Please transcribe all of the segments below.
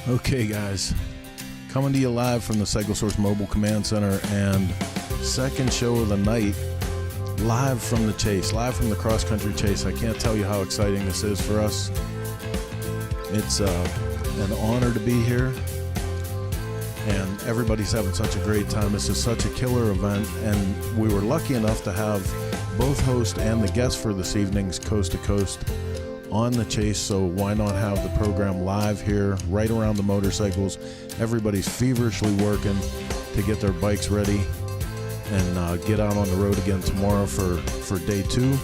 Okay, guys, coming to you live from the Cycle Source Mobile Command Center, and second show of the night, live from the chase, live from the cross-country chase. I can't tell you how exciting this is for us. It's an honor to be here, and everybody's having such a great time. This is such a killer event, and we were lucky enough to have both host and the guest for this evening's Coast to Coast on the chase, so why not have the program live here right around the motorcycles. Everybody's feverishly working to get their bikes ready and get out on the road again tomorrow for day 2.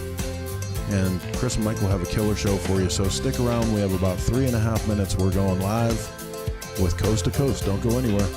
And Cris and Michael have a killer show for you, so stick around. We have about 3.5 minutes. We're going live with Coast to Coast. Don't go anywhere.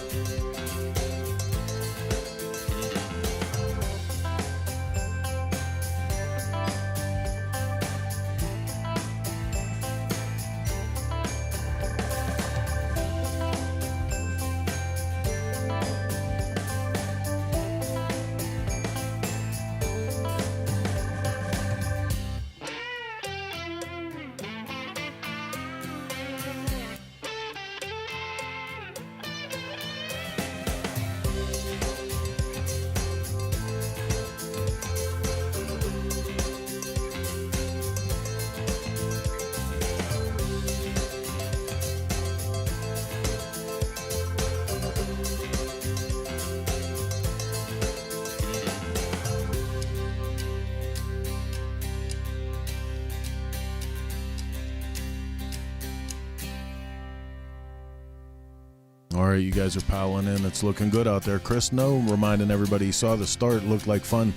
All right, you guys are piling in. It's looking good out there. Chris No reminding everybody he saw the start, looked like fun.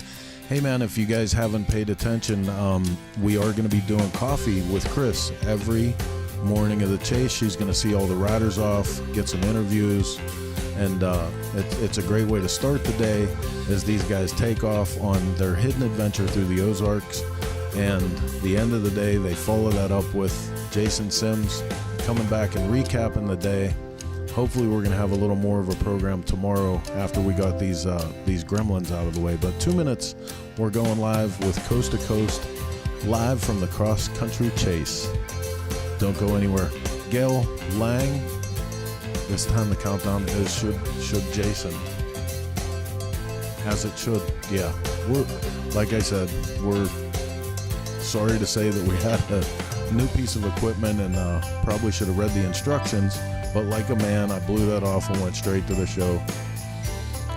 Hey man, if you guys haven't paid attention, we are going to be doing coffee with Chris every morning of the chase. She's going to see all the riders off, get some interviews, and it's a great way to start the day as these guys take off on their hidden adventure through the Ozarks. And the end of the day, they follow that up with Jason Sims coming back and recapping the day. Hopefully we're going to have a little more of a program tomorrow after we got these gremlins out of the way. But 2 minutes, we're going live with Coast to Coast, live from the Cross Country Chase. Don't go anywhere. Gail Lang, this time the countdown is should Jason. As it should, yeah. Like I said, we're sorry to say that we had a new piece of equipment and probably should have read the instructions. But like a man, I blew that off and went straight to the show.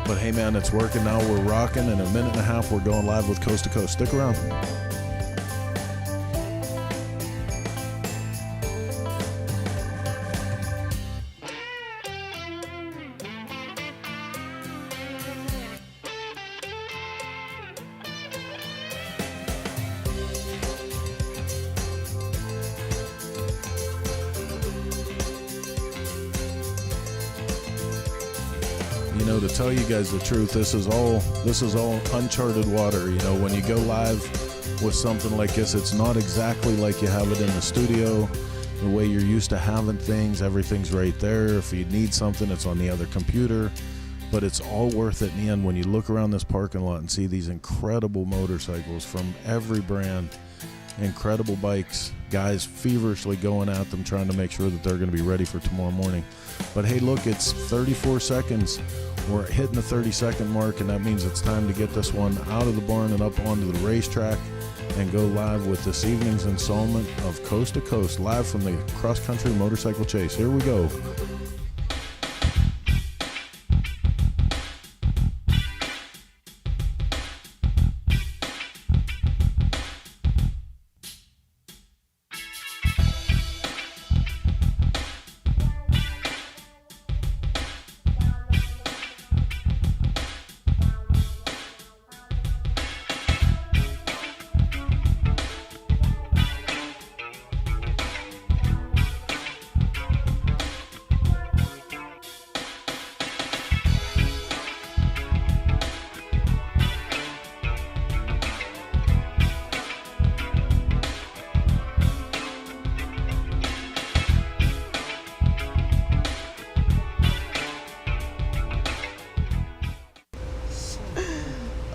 But hey man, it's working now. We're rocking. In a minute and a half, we're going live with Coast to Coast. Stick around. To tell you guys the truth, this is all uncharted water. You know, when you go live with something like this, it's not exactly like you have it in the studio, the way you're used to having things. Everything's right there. If you need something, it's on the other computer. But it's all worth it in the end when you look around this parking lot and see these incredible motorcycles from every brand, incredible bikes, guys feverishly going at them, trying to make sure that they're going to be ready for tomorrow morning. But hey, look, it's 34 seconds. We're hitting the 30-second mark, and that means it's time to get this one out of the barn and up onto the racetrack and go live with this evening's installment of Coast to Coast, live from the cross-country motorcycle chase. Here we go.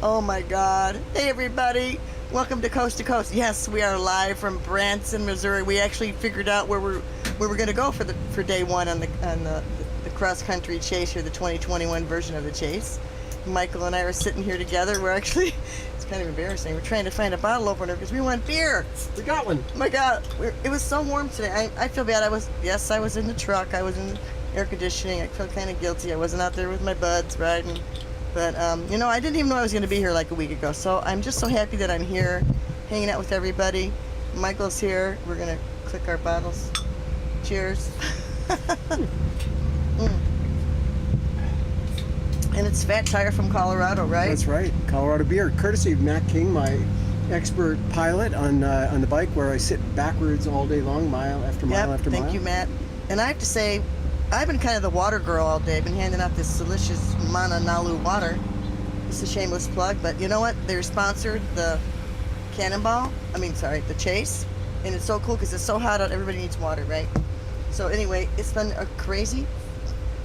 Oh my God. Hey everybody, Welcome to Coast to Coast. Yes, we are live from Branson, Missouri. We actually figured out where we're going to go for day one on the cross country chase here, the 2021 version of the chase. Michael and I are sitting here together. We're actually, it's kind of embarrassing. We're trying to find a bottle opener because we want beer. We got one. Oh my God, it was so warm today. I feel bad. I was in the truck. I was in air conditioning. I felt kind of guilty. I wasn't out there with my buds riding. But, I didn't even know I was going to be here like a week ago. So I'm just so happy that I'm here, hanging out with everybody. Michael's here. We're going to click our bottles. Cheers. And it's Fat Tire from Colorado, right? That's right. Colorado beer. Courtesy of Matt King, my expert pilot on the bike, where I sit backwards all day long, mile after mile after mile. Thank you, Matt. And I have to say, I've been kind of the water girl all day. I've been handing out this delicious Mana Nalu water. It's a shameless plug, but you know what? They're sponsored the the Chase. And it's so cool because it's so hot out, everybody needs water, right? So anyway, it's been a crazy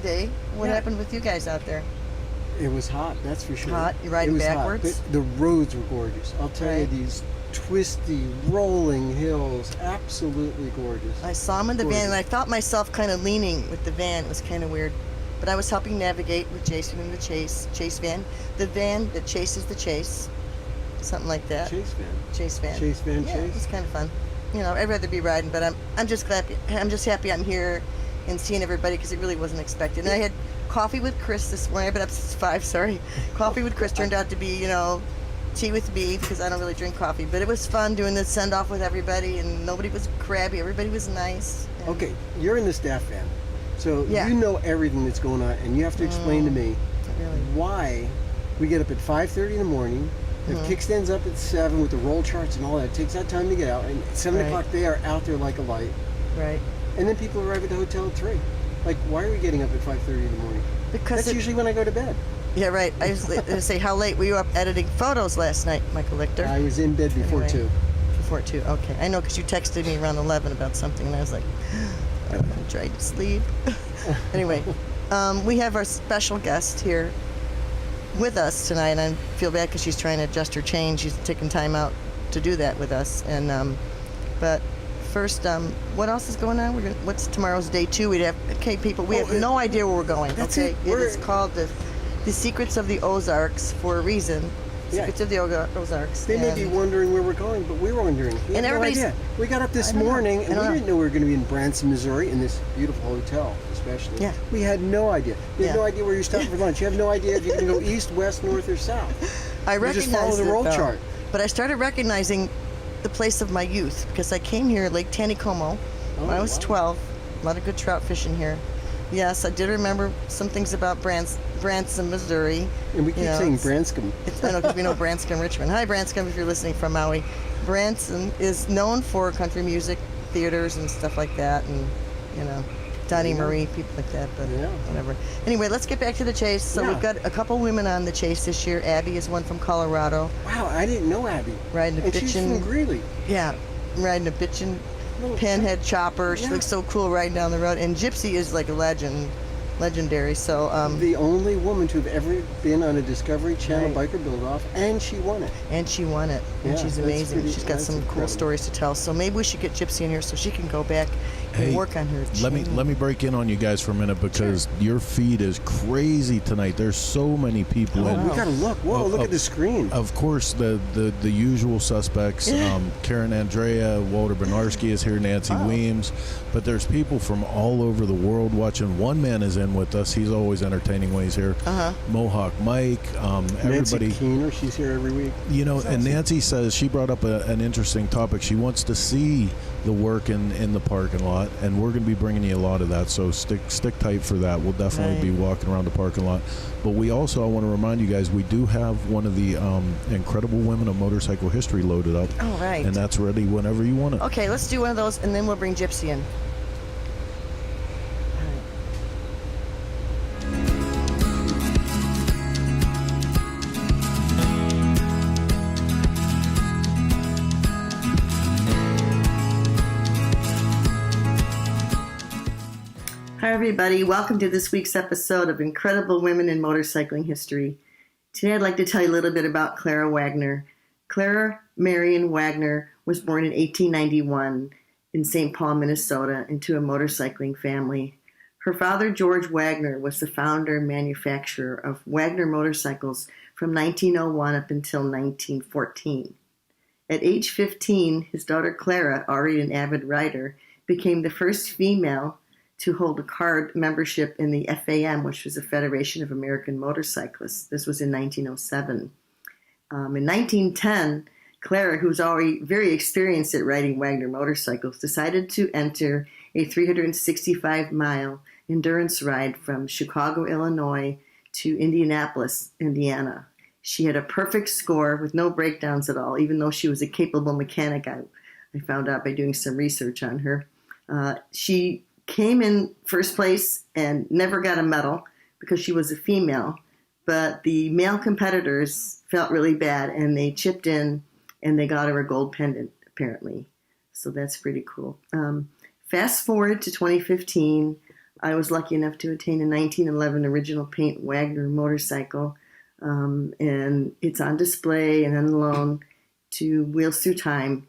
day. What happened with you guys out there? It was hot, that's for sure. Hot? You're riding backwards? Hot, but the roads were gorgeous. I'll tell you, these twisty, rolling hills, absolutely gorgeous. I saw him in the van, and I felt myself kind of leaning with the van. It was kind of weird. But I was helping navigate with Jason in the Chase van. The van that chases the Chase. Something like that. Chase van. Chase van. Chase van, yeah, Chase. It's kind of fun. I'd rather be riding, but I'm just happy I'm here and seeing everybody because it really wasn't expected. And I had coffee with Cris this morning. I've been up since 5, sorry. Coffee with Cris turned out to be, tea with me because I don't really drink coffee. But it was fun doing the send-off with everybody, and nobody was crabby. Everybody was nice. Okay, you're in the staff van, so you know everything that's going on, and you have to explain to me why we get up at 5:30 in the morning, the kickstands up at 7 with the roll charts and all that. It takes that time to get out, and at 7 o'clock they are out there like a light. Right. And then people arrive at the hotel at 3. Like, why are we getting up at 5:30 in the morning? Because that's usually when I go to bed. Yeah, right. I was going to say, how late were you up editing photos last night, Michael Lichter? I was in bed before 2. Before 2, okay. I know, because you texted me around 11 about something, and I was like, I'm trying to sleep. Anyway, we have our special guest here with us tonight, and I feel bad because she's trying to adjust her change. She's taking time out to do that with us. And but first, what else is going on? What's tomorrow's day 2? We have no idea where we're going. It is called the Secrets of the Ozarks for a reason. Secrets of the Ozarks. They may be wondering where we're going, but we're wondering. We had no idea. We got up this morning, and we didn't know we were going to be in Branson, Missouri, in this beautiful hotel, especially. Yeah. We had no idea. You had no idea where you're stopping for lunch. You have no idea if you're going to go east, west, north, or south. I recognized just follow the roll chart. But I started recognizing the place of my youth because I came here Lake Taneycomo when I was 12. A lot of good trout fishing here. Yes, I did remember some things about Branson, Missouri. And we keep saying Branscombe. I know, because we know Branscombe, Richmond. Hi, Branscombe, if you're listening from Maui. Branson is known for country music, theaters, and stuff like that, and, Donnie Marie, people like that, but whatever. Anyway, let's get back to the chase. So we've got a couple women on the chase this year. Abby is one from Colorado. Wow, I didn't know Abby. Riding a bitchin'. She's from Greeley. Yeah, riding a bitchin' pinhead chopper. She looks so cool riding down the road. And Gypsy is like a legendary. So the only woman to have ever been on a Discovery Channel biker build-off, and she won it. And she's amazing. She's got some cool stories to tell. So maybe we should get Gypsy in here so she can go back and work on her. Let me break in on you guys for a minute because your feed is crazy tonight. There's so many people. We gotta look. Whoa, look at the screen. Of course, the usual suspects. Karen Andrea, Walter Benarski is here, Nancy Weems, but there's people from all over the world watching. One man is in with us. He's always entertaining when he's here. Mohawk Mike, everybody. Nancy Keener, she's here every week. And Nancy says she brought up an interesting topic. She wants to see the work in the parking lot, and we're going to be bringing you a lot of that, so stick tight for that. We'll definitely be walking around the parking lot. But we also, I want to remind you guys, we do have one of the incredible women of motorcycle history loaded up. Oh, right. And that's ready whenever you want it. Okay, let's do one of those, and then we'll bring Gypsy in. Hi everybody, welcome to this week's episode of Incredible Women in Motorcycling History. Today I'd like to tell you a little bit about Clara Wagner. Clara Marion Wagner was born in 1891 in St. Paul, Minnesota, into a motorcycling family. Her father, George Wagner, was the founder and manufacturer of Wagner motorcycles from 1901 up until 1914. At age 15, his daughter Clara, already an avid rider, became the first female to hold a card membership in the FAM, which was the Federation of American Motorcyclists. This was in 1907. In 1910, Clara, who was already very experienced at riding Wagner motorcycles, decided to enter a 365-mile endurance ride from Chicago, Illinois to Indianapolis, Indiana. She had a perfect score with no breakdowns at all, even though she was a capable mechanic. I found out by doing some research on her. She came in first place and never got a medal because she was a female, but the male competitors felt really bad and they chipped in and they got her a gold pendant, apparently. So that's pretty cool. Fast forward to 2015, I was lucky enough to attain a 1911 original paint Wagner motorcycle, and it's on display and on loan to Wheels Through Time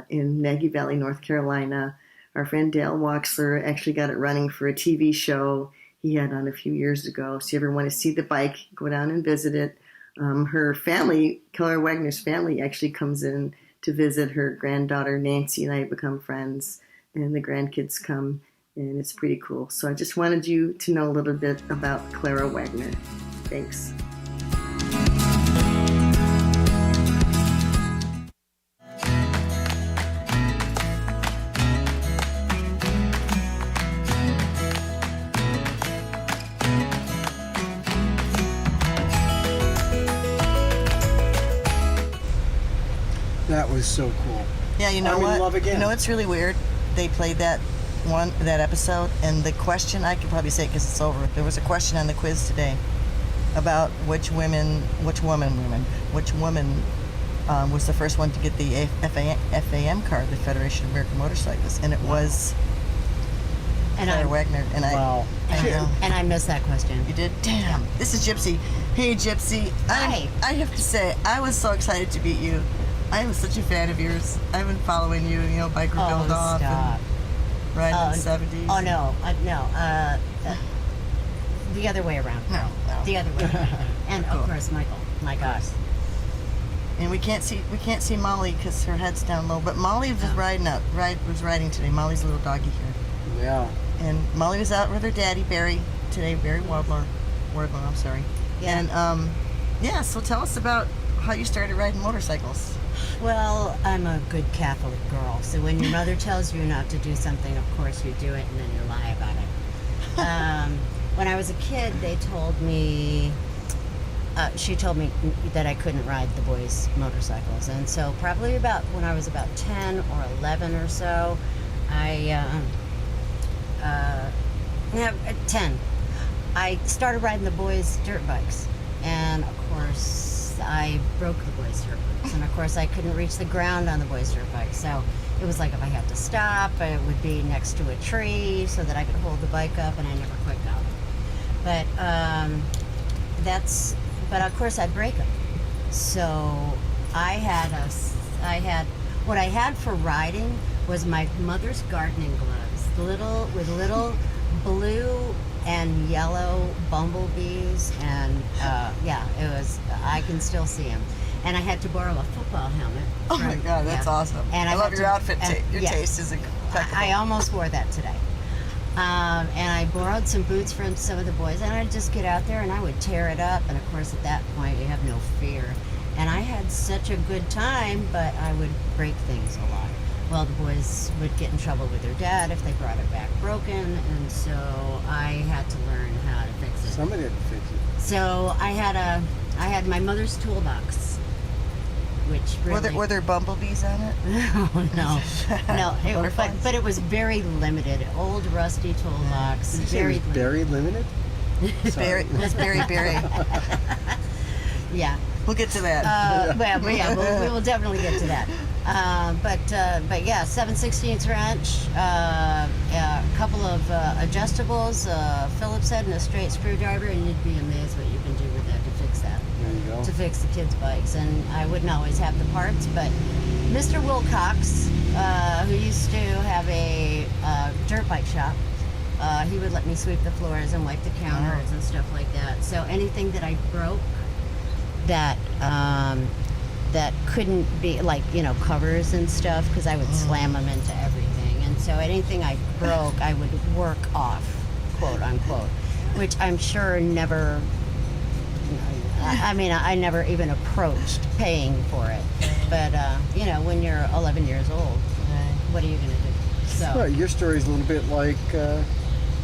in Maggie Valley, North Carolina. Our friend Dale Waxler actually got it running for a TV show he had on a few years ago. So if you ever want to see the bike, go down and visit it. Her family, Clara Wagner's family, actually comes in to visit. Her granddaughter Nancy and I become friends, and the grandkids come, and it's pretty cool. So I just wanted you to know a little bit about Clara Wagner. Thanks. That was so cool. Yeah, you know I'm what? in love again. You know what's really weird? They played that episode, and the question, I can probably say it because it's over. There was a question on the quiz today about which woman was the first one to get the FAM card, the Federation of American Motorcyclists, and it was Clara Wagner. And wow. I missed that question. You did? Damn. This is Gypsy. Hey, Gypsy. Hi. I have to say, I was so excited to meet you. I am such a fan of yours. I've been following you, Biker Build Off Stop. and riding in the 70s. Oh, no. The other way around. No. The other way around. And, Cool. of course, Michael. My gosh. And we can't see Molly because her head's down low. But Molly was riding today. Molly's a little doggy here. Yeah. And Molly was out with her daddy, Barry, today. Barry Wardler, I'm sorry. Yeah. And, so tell us about how you started riding motorcycles. Well, I'm a good Catholic girl, so when your mother tells you not to do something, of course you do it, and then you lie about it. When I was a kid, they told me, she told me that I couldn't ride the boys' motorcycles, and so probably when I was about 10 or 11 or so, 10, I started riding the boys' dirt bikes, and of course, I broke the boys' dirt bikes, and of course I couldn't reach the ground on the boys' dirt bikes, so it was like if I had to stop, it would be next to a tree so that I could hold the bike up, and I never quite got it. But of course I'd break them. So what I had for riding was my mother's gardening gloves, with little blue and yellow bumblebees, and it was, I can still see them. And I had to borrow a football helmet. Oh my God, that's awesome. And I love your outfit. Your taste is impeccable. I almost wore that today. And I borrowed some boots from some of the boys, and I'd just get out there and I would tear it up, and of course at that point you have no fear. And I had such a good time, but I would break things a lot. Well, the boys would get in trouble with their dad if they brought it back broken, and so I had to learn how to fix it. Somebody had to fix it. So I had my mother's toolbox, which really... Were there bumblebees on it? Oh, no. But it was very limited. Old rusty toolbox. Very limited? That's Barry. Yeah. We'll get to that. We will definitely get to that. But yeah, 7/16 wrench, a couple of adjustables, Phillips head, and a straight screwdriver, and you'd be amazed what you can do with that to fix fix that. There you go. To fix the kids' bikes, and I wouldn't always have the parts, but Mr. Wilcox, who used to have a dirt bike shop, he would let me sweep the floors and wipe the counters and stuff like that. So anything that I broke that that couldn't be, like, you know, covers and stuff, because I would slam them into everything, and so anything I broke I would work off, quote unquote, which I'm sure never, I mean, I never even approached paying for it. But, you know, when you're 11 years old, what are you going to do? So, Well, your story's a little bit like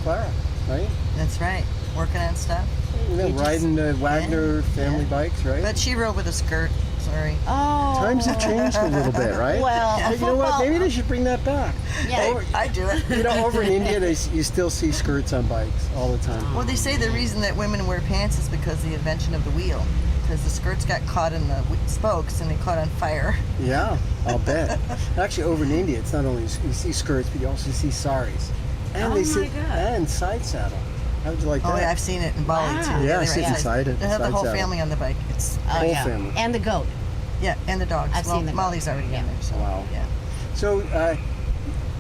Clara, right? That's right. Working on stuff. You know, You just- riding the Wagner family bikes, right? But she rode with a skirt. Sorry. oh. Times have changed a little bit, right? Well, Hey, you know what? Maybe they should bring that back. Yeah. I do it. You know, over in India, you still see skirts on bikes all the time. Well, they say the reason that women wear pants is because of the invention of the wheel. Because the skirts got caught in the spokes and they caught on fire. Yeah, I'll bet. Actually, over in India, it's not only you see skirts, but you also see saris, and Oh they my sit God. and side saddle. How would you like that? Oh, yeah, I've seen it in Bali Wow. too. Yeah, they sit were inside it, They have the side whole saddle. family on the bike. It's Oh, Whole yeah. family. And the goat. yeah, and the dogs. I've well, seen the Molly's goat. already Yeah. in there. So, Wow. Yeah. So,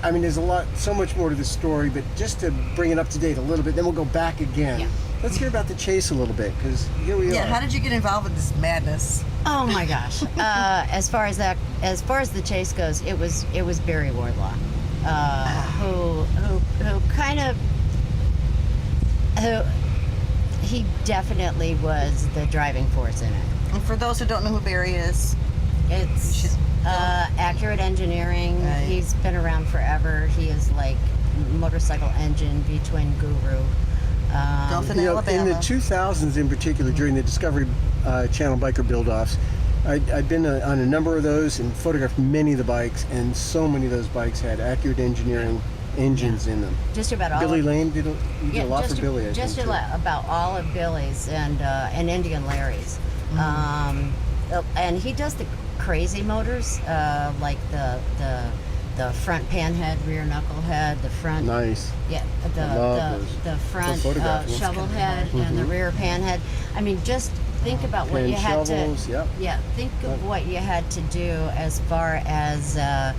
I mean, there's so much more to the story, but just to bring it up to date a little bit, then we'll go back again. Yeah. Let's hear about the chase a little bit, because here we Yeah. are. How did you get involved with this madness? Oh my gosh. As far as the chase goes, it was Barry Wardlaw, who kind of, he definitely was the driving force in it. And for those who don't know who Barry is, It's should- Accurate Engineering. Right. He's been around forever. He is like motorcycle engine V-twin guru. Dothan, You know, Alabama. in the 2000s, in particular, during the Discovery Channel biker build-offs, I'd been on a number of those and photographed many of the bikes, and so many of those bikes had Accurate Engineering engines in them. Just about all. Billy of, Lane did a lot just for Billy, I just think, too. about all of Billy's and Indian Larry's. And he does the crazy motors, like the front panhead, rear knucklehead, the front. Nice. Yeah, love those. the front photograph ones. shovel head and the rear panhead. I mean, just think about what Pan you had shovels, to. yep. Yeah, think of what you had to do as far as the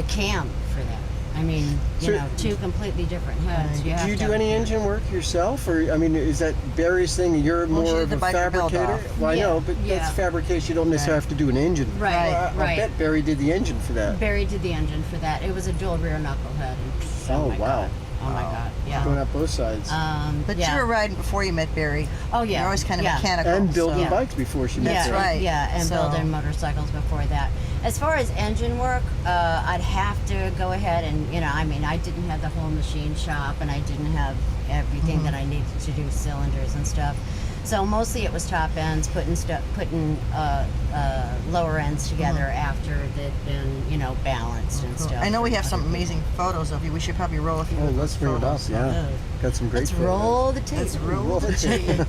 cam for that. I mean, So- you know, two completely different heads. You have Do you to, do any engine work yourself, or I mean, is that Barry's thing? You're Well, she more did of the a biker build fabricator. off. Well, I Yeah, know, but yeah. that's fabrication. You don't necessarily have to do an engine. Right, Well, I right. bet Barry did the engine for that. Barry did the engine for that. It was a dual rear knucklehead. And, Oh, my wow. God. Oh my God. Yeah. Going up both sides. But yeah. you were riding before you met Barry. Oh yeah. You're always kind of yeah. mechanical. And building Yeah. bikes before she met That's Barry. right. Yeah, and So- building motorcycles before that. As far as engine work, I'd have to go ahead and, you know, I mean, I didn't have the whole machine shop, and I didn't have everything that I needed to do cylinders and stuff. So mostly it was top ends, putting lower ends together after they'd been, you know, balanced and stuff. I know we have some amazing photos of you. We should probably roll a few. Oh, of let's those bring it up. photos. Yeah, got some great Let's photos. roll the tape. Let's roll the tape.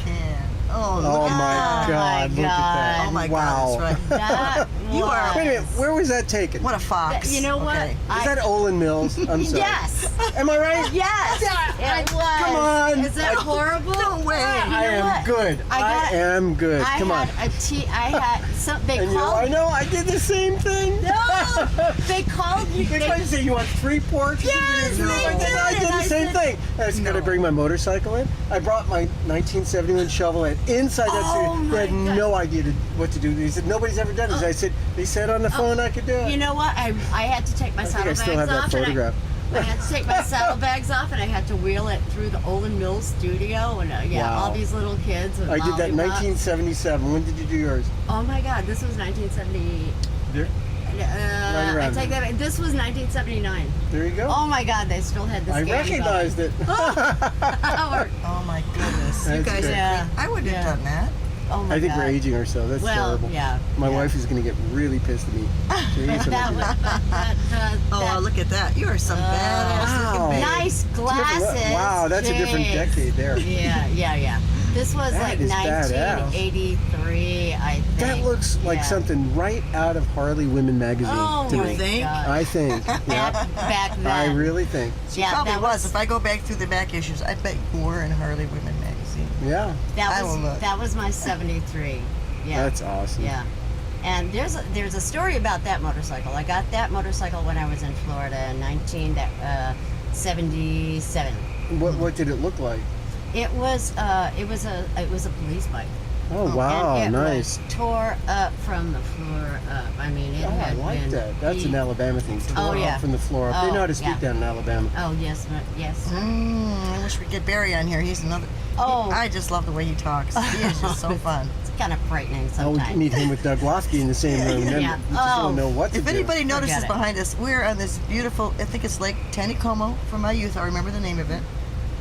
Can. Oh, Oh look at my that. God! Look at that! Oh my wow. God, that's right. That You are- Wait a minute. Where was that taken? What a fox. You know what? Okay. Is that Olin Mills? I'm sorry. Yes. Am I right? Yes. It was. Come on. Is that horrible? No way. I am good. I am good. I Come on. had I had some. They And called. I know. I did the same thing. No, they called you. They tried to say you want 3 ports. Yes, they I did, I did and the I same said, thing. I said, "Can I bring my motorcycle in?" I brought my 1971 shovel head inside that Oh, studio. They had my God. no idea what to do. They said nobody's ever done this. I said they said on the phone I could do it. You know what? I had to take my I think I saddlebags still have that off. photograph. I had to take my saddlebags off, and I had to wheel it through the Olin Mills studio, and Wow. all these little kids. With I did that in lollipops. 1977. When did you do yours? Oh my God, this was 1970. There, I around take that back. This was 1979. there you go. Oh my God, they still had this. I game recognized it. going. Oh my goodness. You That's guys great. are Yeah. great. I wouldn't Yeah. have done that. Oh my I think God. we're aging ourselves. That's Well, terrible. yeah. My yeah. wife is going to get really pissed at me. Jeez, That was Oh, that, look at that. You are some badass Wow. looking baby. nice glasses. Wow, that's a different Jeez. decade there. Yeah. This was That like is badass. 1983, I think. That looks like Yeah. something right out of Harley Women magazine Oh to my me. think? God. I think. Yeah. Back then. I really think. Yeah, Probably that was. If I go back through the back issues, I bet you were in Harley Women magazine. amazing. Yeah. I will look. That was my 73. Yeah. That's awesome. Yeah. And there's a story about that motorcycle. I got that motorcycle when I was in Florida in 1977. What did it look like? It was a police bike. Oh, wow, and it nice. was tore up from the floor up. I mean, it Oh, I had like been that. That's an Alabama thing. Tore yeah. off from the floor up. They Oh, know how to speak yeah. down in Alabama. Oh yes, yes. I wish we'd get Barry on here. He's another. Oh. I just love the way he talks. He is just so fun. It's kind of frightening Oh, sometimes. we need him with Doug Lofsky in the same room. Then Yeah. we just don't know what to If do. anybody notices Forget it. behind us, we're on this beautiful, I think it's Lake Taneycomo from my youth. I remember the name of it.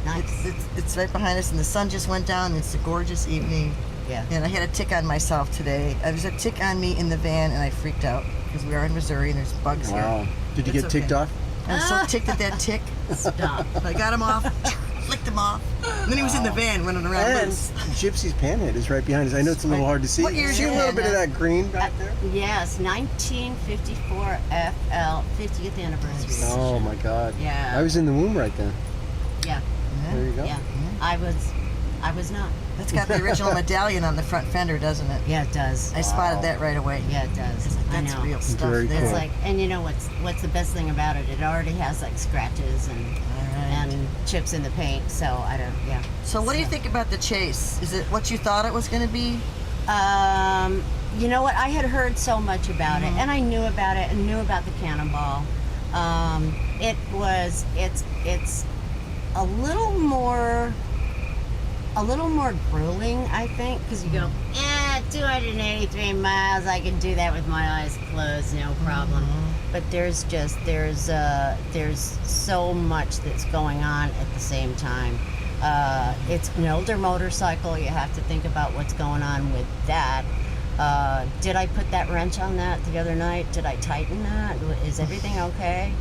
Nice. It's right behind us, and the sun just went down. It's a gorgeous evening. Yeah. And I had a tick on myself today. There was a tick on me in the van, and I freaked out because we are in Missouri and there's bugs Wow. here. Did you It's get ticked okay. off? I was so ticked at that tick. Stop. I got him off, flicked him off. And then he was in the van running around And loose. Gypsy's panhead is right behind us. I know it's a little hard to see. What year is See a your little hand bit of now? that green back there? Yes, 1954 FL 50th anniversary. Oh my God. Yeah. I was in the womb right then. Yeah. There you go. Yeah. I was not. That's got the original medallion on the front fender, doesn't it? Yeah, it does. I spotted that right away. Yeah, it does. I That's know. real stuff Very there. cool. It's like, and you know what's the best thing about it? It already has like scratches and chips in the paint. So I don't. Yeah. So what do you think about the chase? Is it what you thought it was going to be? You know what? I had heard so much about it, and I knew about it, and knew about the cannonball. It's a little more grueling, I think, because you go, 283 miles. I can do that with my eyes closed, no problem. But there's so much that's going on at the same time. It's an older motorcycle. You have to think about what's going on with that. Did I put that wrench on that the other night? Did I tighten that? Is everything okay?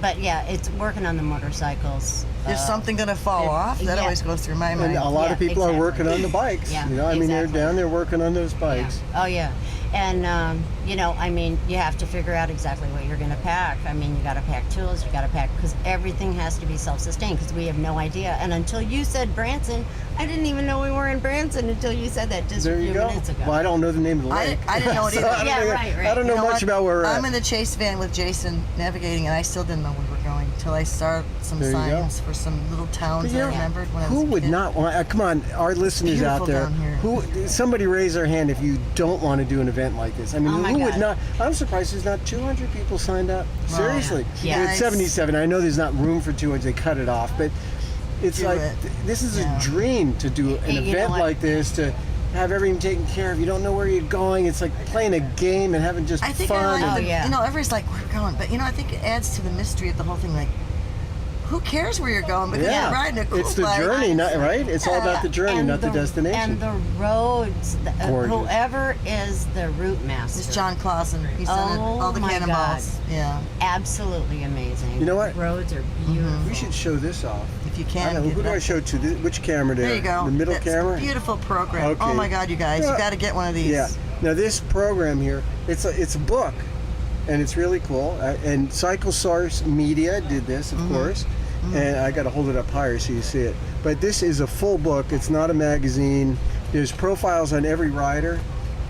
But yeah, it's working on the motorcycles. There's something going to fall off? That yeah. always goes through my mind. And a lot of people are working on the bikes. Yeah, you know, I mean, they're exactly. down there working on those bikes. Yeah. Oh yeah, and you know, I mean, you have to figure out exactly what you're going to pack. I mean, you got to pack tools, you got to pack, because everything has to be self-sustained, because we have no idea. And until you said Branson, I didn't even know we were in Branson until you said that just There a you few go. minutes ago. Well, I don't know the name of the lake. I didn't know it either. Yeah, right. I don't know You much what? about where we're at. I'm in the chase van with Jason navigating, and I still didn't know where we were going until I saw some There you go. signs for some little towns But you I know, remembered when I was who a would kid. not want? Come on, our listeners out beautiful there. down here. Somebody raise their hand if you don't want to do an event like this. I mean, Oh my who would God. not? I'm surprised there's not 200 people signed up. Seriously, Yeah. And it's 77. I know there's not room for 200. They cut it off, but it's Do like it. this is Yeah. a dream to do an Hey, you know event what? like this, to have everything taken care of. You don't know where you're going. It's like playing a game and having just I think fun. I like and- the, yeah. you know, everybody's like, where we're going. But, you know, I think it adds to the mystery of the whole thing. Like, who cares where you're going? Because yeah, you're riding a cool it's the bike. journey, not, right? It's all about the journey, And not the destination. And the roads, Gorgeous. whoever is the route master. It's John Clausen. He's done Oh all the my cannonballs. Yeah. Absolutely amazing. You know what? The roads are beautiful. we should show this off. If you I can. don't know, get who do it I up. show to? Which camera there? There you go. The middle That's camera? a beautiful program. Okay. Oh my God, you guys, Yeah. you got to get one of these. Yeah. Now this program here, it's a book, and it's really cool. And Cycle Source Media did this, of course. And I got to hold it up higher so you see it. But this is a full book. It's not a magazine. There's profiles on every rider,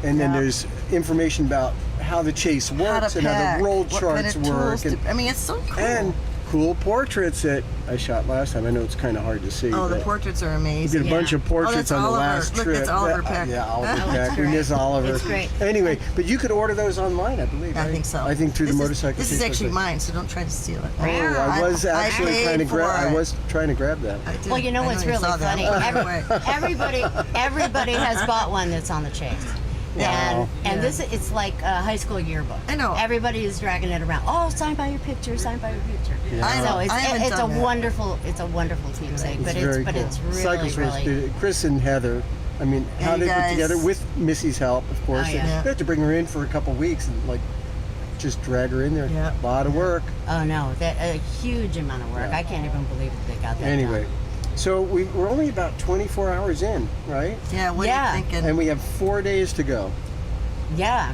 and then Yeah. there's information about how the chase How works to and pack, how the roll what kind charts of work. tools And, I mean, it's so cool. and cool portraits that I shot last time. I know it's kind of hard to see. oh, the but portraits are we amazing. did a bunch of portraits that's on the Oliver. last Look, trip. that's Oliver Peck. Yeah, Oliver Oh, Peck. it's We great. miss Oliver. It's great. Anyway, but you could order those online, I believe. I right? think so. I think through This the is- motorcycle. This is Chase actually website. mine, so don't try to steal it. Oh, I was I actually paid trying to grab. for I it. was trying to grab that. I did. Well, you know I what's you really saw that. funny? Everybody has bought one that's on the chase. Wow. And Yeah. it's like a high school yearbook. I know. Everybody is dragging it around. Oh, sign by your picture, sign by your picture. Yeah. I know. So I haven't it's a done that. wonderful keepsake, but very cool. it's really Cycle Source really did it. Chris and Heather. I mean, how you they put guys- together with Missy's help, of course. Oh, yeah. They had to bring her in for a couple weeks and like just drag her in there. Yeah. A lot of work. Oh no, that a huge amount of work. Yeah. I can't even believe that they got that Anyway, done. so we're only about 24 hours in, right? Yeah, what Yeah. are you thinking? And we have 4 days to go. Yeah,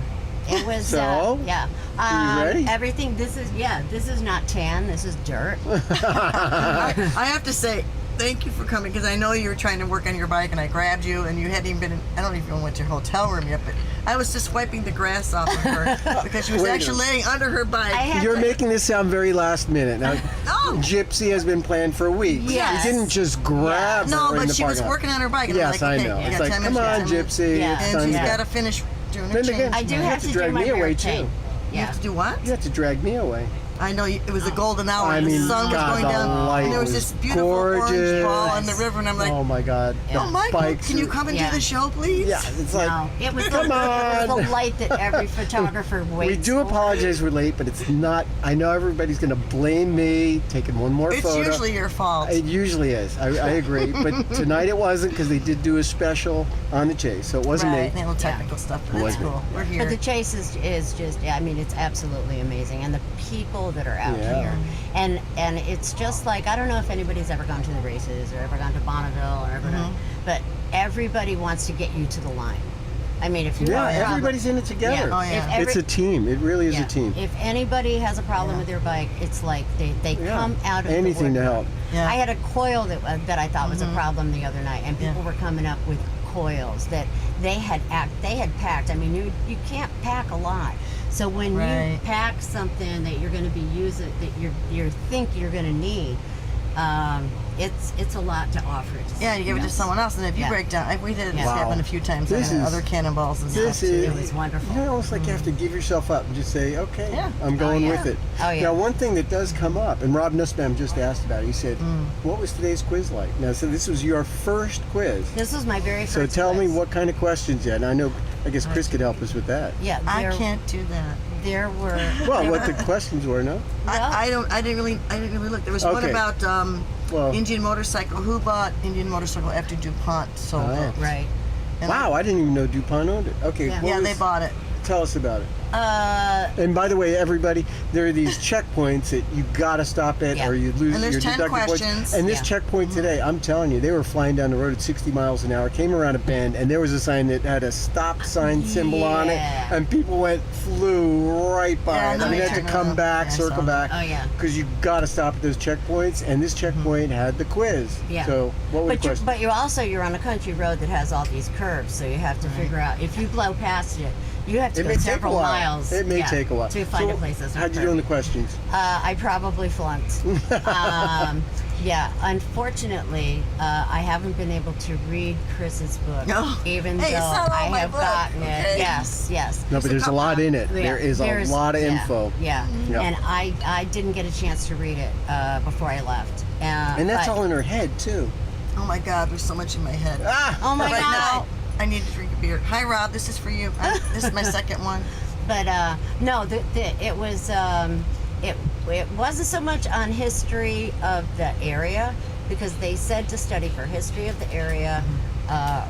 it was. So, yeah. are you ready? Everything. This is not tan. This is dirt. I have to say, thank you for coming, because I know you were trying to work on your bike, and I grabbed you, and you hadn't even been. I don't even went to your hotel room yet, but I was just wiping the grass off of her because she was Wait a actually laying under her bike. You're making this sound very last minute. Now, Gypsy has been planned for weeks. Yes. You didn't just grab her No, in but the she was parking lot. working on her bike. And Yes, I'm like, I okay, know. you It's got like, 10 come minutes, on, 10 minutes. Gypsy. Yeah. It's And time she's to go. got to finish doing her Then change. again, I do You have have to to do drag my me away, rear too. chain. You Yeah. have to do what? You have to drag me away. I know it was a golden hour. I and mean, the sun was God, going the down, light and there was was this beautiful orange gorgeous. ball in the river, and I'm like, Oh my God. "Oh, Michael, Bikes can you are- come and Yeah. do the show, please?" Yeah, it's like, No, it was come it was on. the light that every photographer waits We do for. apologize we're late, but it's not. I know everybody's going to blame me taking one more It's photo. usually your fault. It usually is. I agree. But tonight it wasn't, because they did do a special on the chase, so it wasn't Right, me. little technical stuff, but that's Wasn't it? cool. We're But here. the chase is just, I mean, it's absolutely amazing. And the people that are out Yeah. here. And it's just like, I don't know if anybody's ever gone to the races or ever gone to Bonneville or ever done, but everybody wants to get you to the line. I mean, if you Yeah, have a problem- everybody's in it together. Yeah. Oh, yeah. If It's a team. It really is yeah. a team. If anybody has a problem with their bike, it's like they Yeah. come out of Anything the to woodwork. help. Yeah. I had a coil that I thought was a problem the other night, and people were coming up with coils that they had packed. I mean, you can't pack a lot. So when you Right. pack something that you're going to be using, that you think you're going to need, it's a lot to offer. Yeah, you give it to someone else, and if you Yeah. break down, we did this Wow. happen a few times. This on is- other cannonballs and This stuff. too. is. It was wonderful. You know, almost like you have to give yourself up and just say, okay, Yeah. I'm going yeah. with it. Oh, yeah. Now, one thing that does come up, and Rob Nussbaum just asked about it, he said, what was today's quiz like? Now, so this was your first quiz. This was my very first So tell me quiz. what kind of questions you had. And I guess Chris could help us with that. Yeah, I can't do that. There were. Well, what the questions were, no? I didn't really look. There was one Okay. about Well- Indian motorcycle. Who bought Indian motorcycle after DuPont sold Oh. it? Right. And Wow, I didn't even know DuPont owned it. Okay, Yeah. what Yeah, was- they bought it. Tell us about it. Uh, And by the way, everybody, there are these checkpoints that you got to stop at, Yeah. or you lose And there's your 10 deductible points. questions. And this Yeah. checkpoint today, I'm telling you, they were flying down the road at 60 miles an hour, came around a bend, and there was a sign that had a stop sign symbol on it, Yeah. and people flew right by Yeah, it. and I then mean, they they had to turned come around. back, Yeah, I circle saw back, Oh, yeah. because you got to stop at those checkpoints, and this checkpoint had the quiz. Yeah. So what were the questions? But you're on a country road that has all these curves, so you have to figure out if you blow past it, you have to It go may take a several while. miles. It may take a while. to find So a place that's not how'd you do on the curvy. questions? I probably flunked. Yeah, unfortunately, I haven't been able to read Chris's book, No. even Hey, though it's not all I my have book, gotten okay? it. Yes. No, but there's a lot in it. Yeah, There is a there's- lot of yeah, info. Yeah, Yeah. and I didn't get a chance to read it before I left. And that's but- all in her head, too. Oh my God, there's so much in my head. Ah! Oh my right God. now, I need to drink a beer. Hi, Rob. This is for you. This is my second one. But no, it was it wasn't so much on history of the area, because they said to study for history of the area,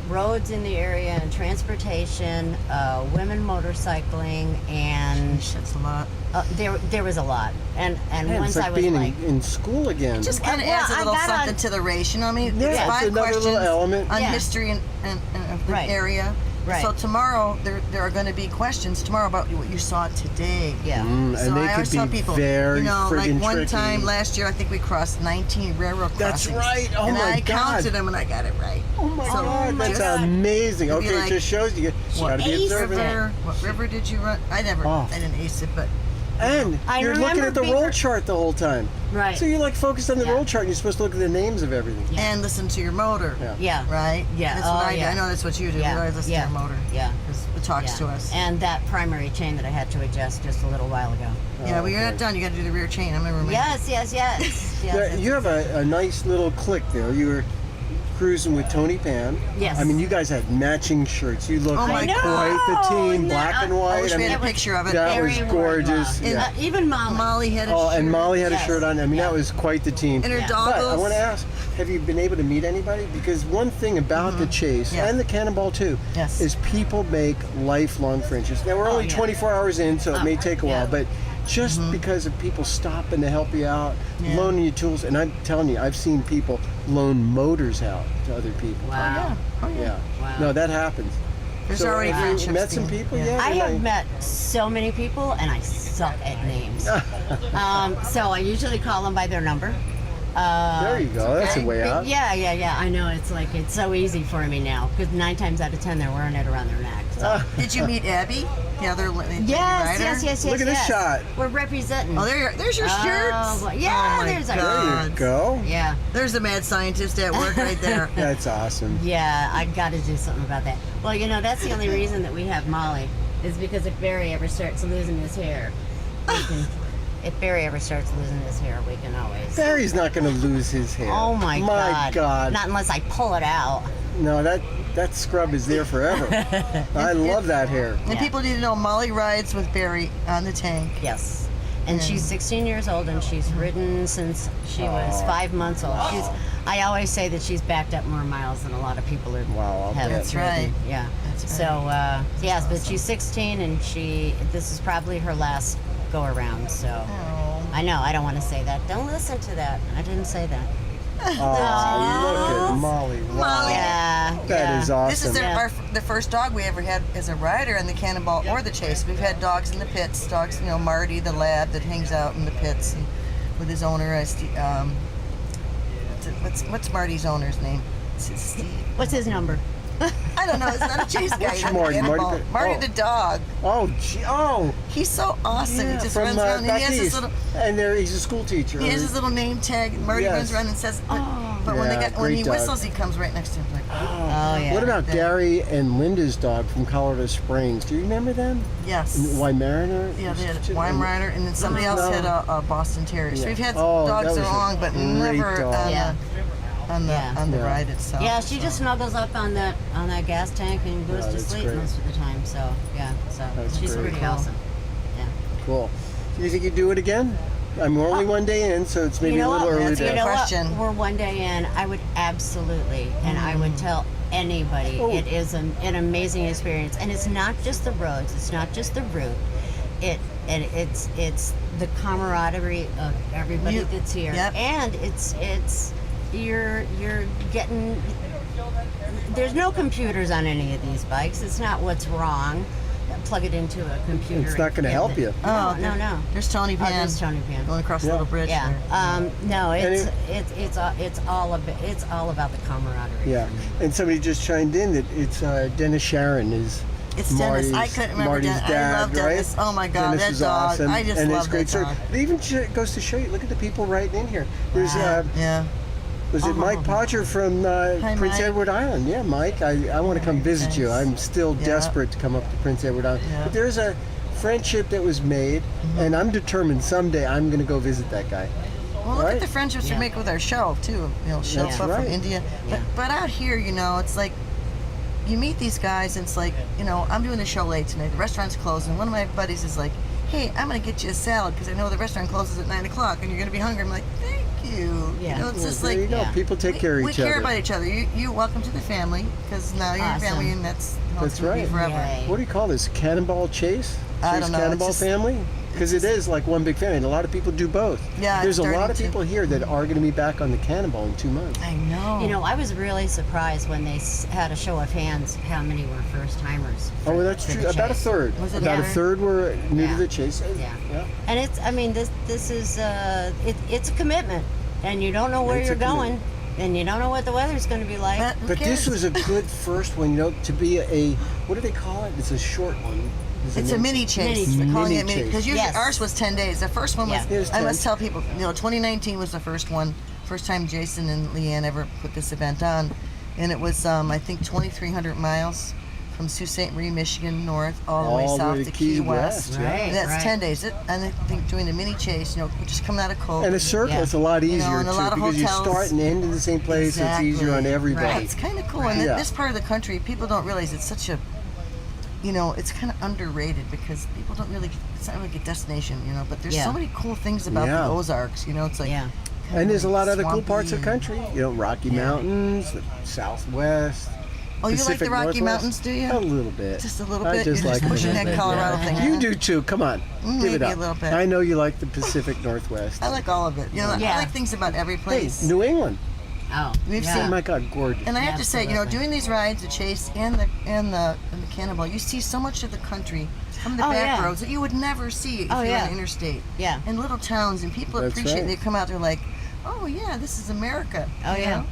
roads in the area and transportation, women motorcycling, and That's a lot. there was a lot. And Man, once it's like I was being like, in school again. Just kind of Well, adds a I little got something on- to the race. You know what I mean? Yeah, There's it's 5 another little questions element. on Yeah. history and of the Right. area. Right. So tomorrow there are going to be questions tomorrow about what you saw today. yeah. And So they I could always tell be people, very you know, like friggin' one tricky. time last year, I think we crossed 19 railroad That's crossings. right. Oh and my I God. counted them and I got it right. Oh my So God, that's just- amazing. It'd be Okay, like, it just shows you got to be aced observant. River, what river did you run? I didn't ace it, but And I you're looking remember at the being- roll chart the whole time. Right. So you're like focused on the Yeah. roll chart, and you're supposed to look at the names of everything. Yeah. and listen to your motor. Yeah. Yeah. Right? Yeah. That's what Oh, I do. yeah. I know that's what you do. Yeah. We always listen Yeah. to your motor. Yeah. Because it talks Yeah. to us. And that primary chain that I had to adjust just a little while ago. Yeah, well, you're okay. not done. You got to do the rear chain. I remember. Yes. Yeah, you have a nice little click there. You were cruising with Tony Pan. Yes. I mean, you guys had matching shirts. You look Oh my like God. quite the team, No, black and I white. wish I we mean, had a picture of it. that was Very gorgeous. warm. Yeah. Even Molly. Molly had a Oh, shirt. and Molly had a Yes. shirt on. I mean, that was quite the team. And her Yeah. But I doggles. want to ask, have you been able to meet anybody? Because one thing about the chase, Yeah. and the cannonball too, Yes. is people make lifelong friendships. Now, we're only yeah. 24 hours in, so it may take a while, yeah. but just because of people stopping to help you out, Yeah. loaning you tools, and I'm telling you, I've seen people loan motors out to other people. Wow. Oh, yeah. Yeah. Wow. No, that happens. There's So already have you friendships. met some being- people? yeah. Yeah. I they have might- met so many people, and I suck at names. So I usually call them by their number. There you go. That's a way out. Yeah. I know. It's like, it's so easy for me now because 9 times out of 10 they're wearing it around their neck. So. Did you meet Abby? The other lady rider? Yes. Look at this shot. We're representing. Oh, there's your shirts. Yeah, oh my there's our God. There you go. Yeah. There's a mad scientist at work right there. That's awesome. Yeah, I got to do something about that. Well, that's the only reason that we have Molly is because if Barry ever starts losing his hair, if Barry ever starts losing his hair, we can always. Barry's not going to lose his hair. Oh my God. Not unless I pull it out. No, that scrub is there forever. I love that hair. And people need to know Molly rides with Barry on the tank. Yes. And she's 16 years old, and she's ridden since she was 5 months old. I always say that she's backed up more miles than a lot of people have. Wow, that's ridden. right. Yeah. That's right. So yes, awesome. but she's 16, and this is probably her last go around. So I know I don't want to say that. Don't listen to that. I didn't say that. Oh, look at Molly. Wow. Molly. Yeah. That is awesome. This is the first dog we ever had as a rider in the Cannonball or the Chase. We've had dogs in the pits. Dogs, Marty, the lab that hangs out in the pits and with his owner. What's Marty's owner's name? Steve. What's his number? I don't know. It's not a Chase guy. Which Marty? Marty the dog. Oh, gee, oh. He's so awesome. Yeah, He just from runs around. And back he has east. his little. And there, he's a school teacher. He has his little name tag. And Marty runs around and says, but when Yeah, when he great dog. whistles, he comes right next to him. Like, Oh yeah. What about Gary and Linda's dog from Colorado Springs? Do you remember them? yes. Weimaraner? Yeah, they had a Weimaraner, and then somebody else had a Boston Terrier. So Yeah. we've had Oh, dogs that was along, a but great never dog. on the Yeah. ride itself. Yeah, she just snuggles up on that gas tank and goes to that's sleep great. most of the time. So That's she's great. pretty Cool. awesome. Yeah. Cool. Do you think you'd do it again? We're only one day in, so it's maybe a little early That's to... a good question. We're one day in. I would absolutely, and I would tell anybody, it is an amazing experience. And it's not just the roads. It's not just the route. It's the camaraderie of everybody that's here. Yep. And you're getting. There's no computers on any of these bikes. It's not what's wrong. Plug it into a computer. It's not going to help you. No. There's Tony Pan. There's Tony Pan. Going across the little bridge. Yeah. there. No, And it's all about the camaraderie. Yeah. And somebody just chimed in that it's Dennis Sharon is It's Dennis. I couldn't remember Marty's Dennis. dad, I love Dennis. right? Oh my God, Dennis that is dog. awesome. I just and love it's great that dog. It even goes to show you, look at the people writing in here. There's Yeah. was it Mike Podger from Prince Mike. Edward Island? Yeah, Mike, I want to come visit you. I'm still Yeah. desperate to come up to Prince Edward Island. Yeah. But there's a friendship that was made, and I'm determined someday I'm going to go visit that guy. Well, look Right? at the friendships we make with our show too. Show That's stuff right. from India. But out here, it's like you meet these guys, and it's like, I'm doing the show late tonight. The restaurant's closed, and one of my buddies is like, "Hey, I'm gonna get you a salad because I know the restaurant closes at 9:00, and you're gonna be hungry." I'm like, "Thank you." Yeah. It's just There like you go. yeah. People take care of we each other. care about each other. You welcome to the family because now you're Awesome. family, and that's how it's That's gonna right. be forever. Yay. What do you call this? Cannonball Chase? I Chase don't know, Cannonball it's just- family? Because it is like one big family, and a lot of people do both. Yeah, There's it's a lot starting of to- people here that are going to be back on the Cannonball in 2 months. I know. I was really surprised when they had a show of hands how many were first timers. Oh, well, that's true. About a third. Was it About a better? third were new to Yeah. the Chase. Yeah. And this is it's a commitment, and you don't know where It's a you're going, commitment. and you don't know what the weather's going to be like. But who But cares? this was a good first one, to be what do they call it? It's a short one. It's a mini chase. Mini We're calling chase. it mini because usually Yes. ours was 10 days. The first one was. Yeah. It was I must 10. tell people, 2019 was the first one. First time Jason and Leanne ever put this event on, and it was I think 2,300 miles from Sault Ste. Marie, Michigan, north all the way south to Key West. yeah. Right. And that's 10 days. And I think doing the mini chase, just coming out of Cove. And a circle, Yeah. it's a lot easier and a too, lot of because hotels. you start and end in the same place. Exactly. It's easier on everybody. Right. It's kind of cool. And Yeah. this part of the country, people don't realize it's such a, it's kind of underrated because people don't really, it's not like a destination, but there's Yeah. so many cool things about Yeah. the Ozarks, it's like. Yeah. And there's a lot of other cool swampy parts of the and- country. Rocky Mountains, the Southwest. Oh, you like Pacific the Rocky Northwest. Mountains, do you? A little bit. Just a little I bit? just You're like just it a pushing little that bit, Colorado yeah. thing, huh? You do too. Come on, give maybe it up. a little bit. I know you like the Pacific Northwest. I like all of it. I Yeah. like things about every Hey, place. New England. Oh. We've Oh seen my God, gorgeous. And I have to say, Absolutely. doing these rides, the Chase and the Cannonball, you see so much of the country from the Oh, back yeah. roads that you would never see if Oh, you're yeah. on the interstate. Yeah. And little towns, and people That's appreciate it. right. They come out there like, oh yeah, this is America. Oh, you yeah. know?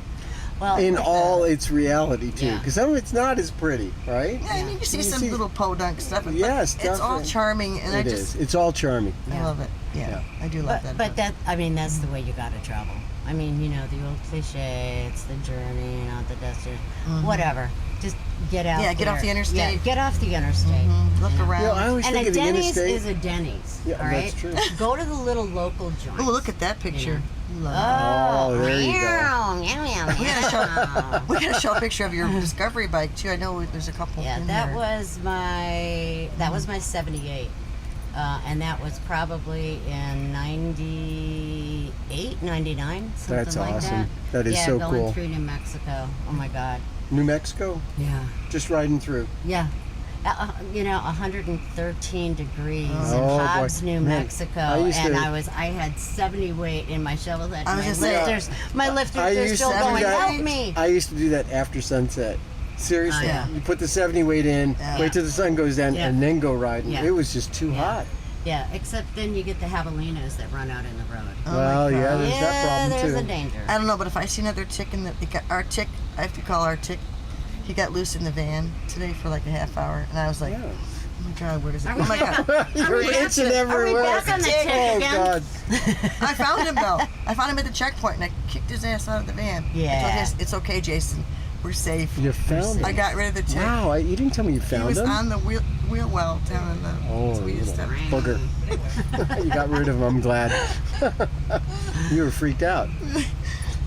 Well, In all its reality too, Yeah. because some of it's not as pretty, right? Yeah, I mean, you see some little podunk stuff, but Yes, it's all definitely. charming, and It is. It's all charming. I love it. Yeah, I do love that. but that's the way you gotta travel. I mean, you know, the old cliche, it's the journey, not the destination. Whatever. Just get out. Yeah, get off there. the interstate. Yeah, get off the interstate. Look around. You know, I always And think a of the Denny's interstate. is a Denny's. Yeah, all right? that's true. Go to the little local joints. Oh, look at that picture. Love Oh, there you go. it. We gotta show a picture of your Discovery bike too. I know there's a couple. Yeah, in that there. was my 78. And that was probably in 98, 99, something That's like awesome. that. That is yeah, so going cool. through New Mexico. Oh my God. New Mexico, Yeah. just riding through. Yeah. 113 degrees Oh, in boy. Hobbs, New Man, Mexico, I used and to- I had 70 weight in my shovel head. I was just saying- My lifters I are used still to do going. that. Help me! I used to do that after sunset. Seriously, Oh, yeah. you put the 70 weight in, Yeah. wait till the sun goes down, Yeah. and then go riding. Yeah. It was just too hot. Yeah, except then you get the javelinas that run out in the road. Oh my Well, yeah, God. there's that yeah, problem there's too. a danger. I don't know, but if I see another tick in the our tick, I have to call our tick. He got loose in the van today for like a half hour, and I was like, Yeah. oh my God, where is it? Are Oh my God. You're itching everywhere. back on the tick Oh again? God! I found him though. I found him at the checkpoint, and I kicked his ass out of the van. I Yeah. told him, it's okay, Jason. We're safe. You found I him. got rid of the tick. Wow, you didn't tell me you He found was him. on the wheel well down in the. Oh, so we used to- booger. You got rid of him. I'm glad. You were freaked out.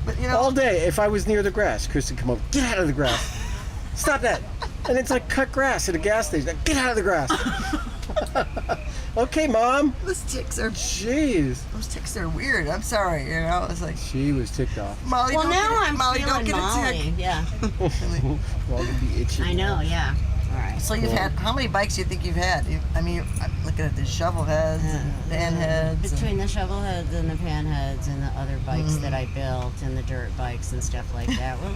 But you know, All day, if I was near the grass, Chris would come up, get out of the grass. Stop that. And it's like cut grass at a gas station. Like, get out of the grass. Okay, Mom. those ticks are weird. I'm sorry. You know, it's like She was ticked off. Molly. Well, don't now get it. I'm Molly, don't feeling get a tick. Molly. Yeah, Well, it'd be itchy. I know. Yeah. All right. So you've had how many bikes do you think you've had? I'm looking at the shovel heads and van heads. Between the shovel heads and the pan heads and the other bikes that I built and the dirt bikes and stuff like that, we're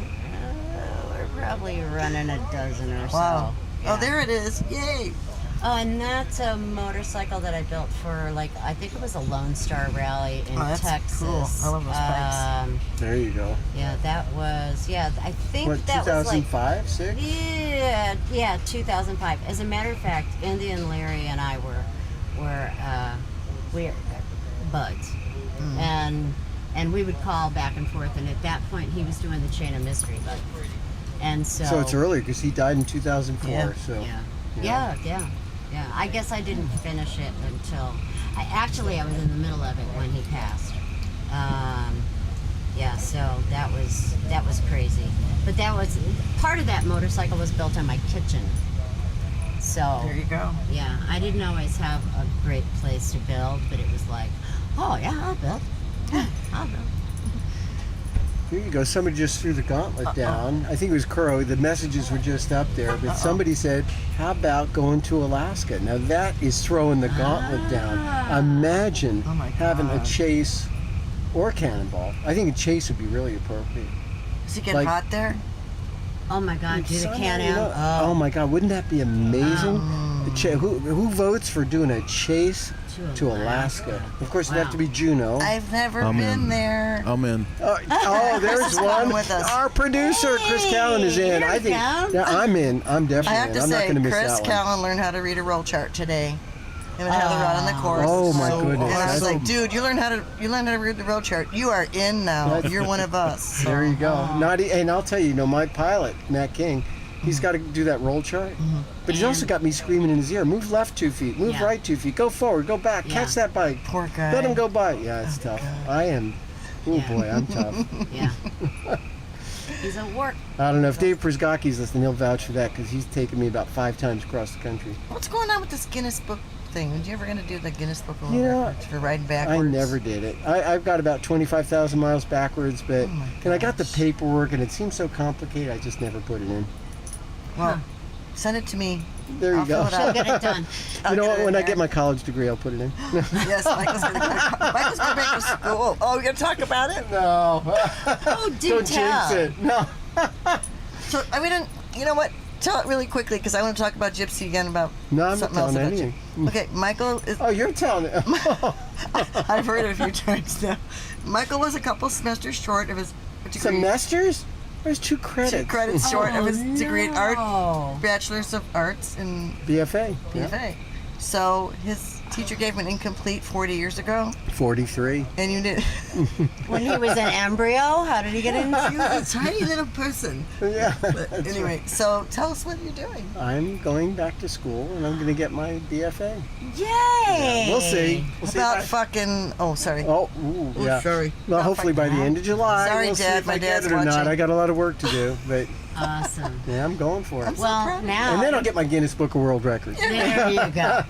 probably running a dozen or Wow. so. Oh, there it is. Yay. Oh, and that's a motorcycle that I built for, like, I think it was a Lone Star Rally in Oh, that's Texas. cool. I love those bikes. There you go. Yeah, that was, I think What, that was like, 2005, 6? yeah, 2005. As a matter of fact, Indian Larry and I we're buds. And we would call back and forth, and at that point he was doing the Chain of Mystery bug. And So it's earlier because he died in 2004. Yeah. So Yeah. I guess I didn't finish it until I was in the middle of it when he passed. So that was crazy. But that was part of that motorcycle was built on my kitchen. So There you go. yeah, I didn't always have a great place to build, but it was like, oh yeah, I'll build. I'll build. here you go. Somebody just threw the gauntlet down. I think it was Kuro. The messages were just up there, but somebody said, "How about going to Alaska?" Now that is throwing the gauntlet down. Imagine Oh my having a God. chase or cannonball. I think a chase would be really appropriate. Does it get Like- hot there? Oh my God, do the Somehow, can you know- out. oh my God, wouldn't that be amazing? Who votes for doing a chase to Alaska? Of course, it'd have to be Juneau. I've never I'm been in. there. I'm in. Oh, there's is one. with us. Our producer, Chris Callan, is in. Hey, I think. Cal. Yeah, I'm in. I'm definitely I have to in. I'm not say, going to miss Chris that one. Callan learned how to read a roll chart today. Him and Heather out on the course. Oh, my So- goodness. And I was That's- like, dude, you learned how to read the roll chart. You are in now. That's- You're one of us. So. There you go. And I'll tell you, my pilot, Matt King, he's got to do that roll chart. But he's also got me screaming in his ear, move left 2 feet, move Yeah. right 2 feet, go forward, go back, Yeah. catch that bike. Poor guy. Let him go by. Yeah, it's tough. I am. Oh Yeah. boy, I'm tough. Yeah. He's at work. I don't know if Dave Przgocki's listening, he'll vouch for that because he's taken me about 5 times across the country. What's going on with this Guinness Book thing? Are you ever going to do the Guinness Book of World You know, Records for riding I backwards? never did it. I've got about 25,000 miles backwards, but Oh my and I got the gosh. paperwork and it seems so complicated, I just never put it in. Well, send it to me. There you I'll go. fill it out. Get it done. I'll You know get what? it When in I there. get my college degree, I'll put it in. Yes, Michael's going to back to school. Oh, we're going to talk about it? No. Oh, do Don't tell. jinx it. No. So, we didn't, you know what? Tell it really quickly because I want to talk about Gypsy again about No, I'm not something else telling about anything. you. Okay, Michael is. Oh, you're telling it. I've heard it a few times now. Michael was a couple semesters short of his degree. Semesters? There's 2 credits. 2 credits short of his degree in art, no. Bachelor's of Arts in BFA. BFA. Yeah. So his teacher gave him an incomplete 40 years ago, 43. and you did. When he was an embryo, how did he get into? He was a tiny little person. Yeah. But that's anyway, so tell us what you're doing. I'm going back to school and I'm going to get my BFA. Yay! We'll see. We'll see About if fucking. Oh, sorry. Oh, ooh, yeah. sorry. Well, Not hopefully by the fucking- end of July. Sorry, we'll see Dad, if my I get dad's it or not. watching. I got a lot of work to do, but Awesome. yeah, I'm going for it. I'm so Well, proud of you. now And then I'll get my Guinness Book of World Records. there you go.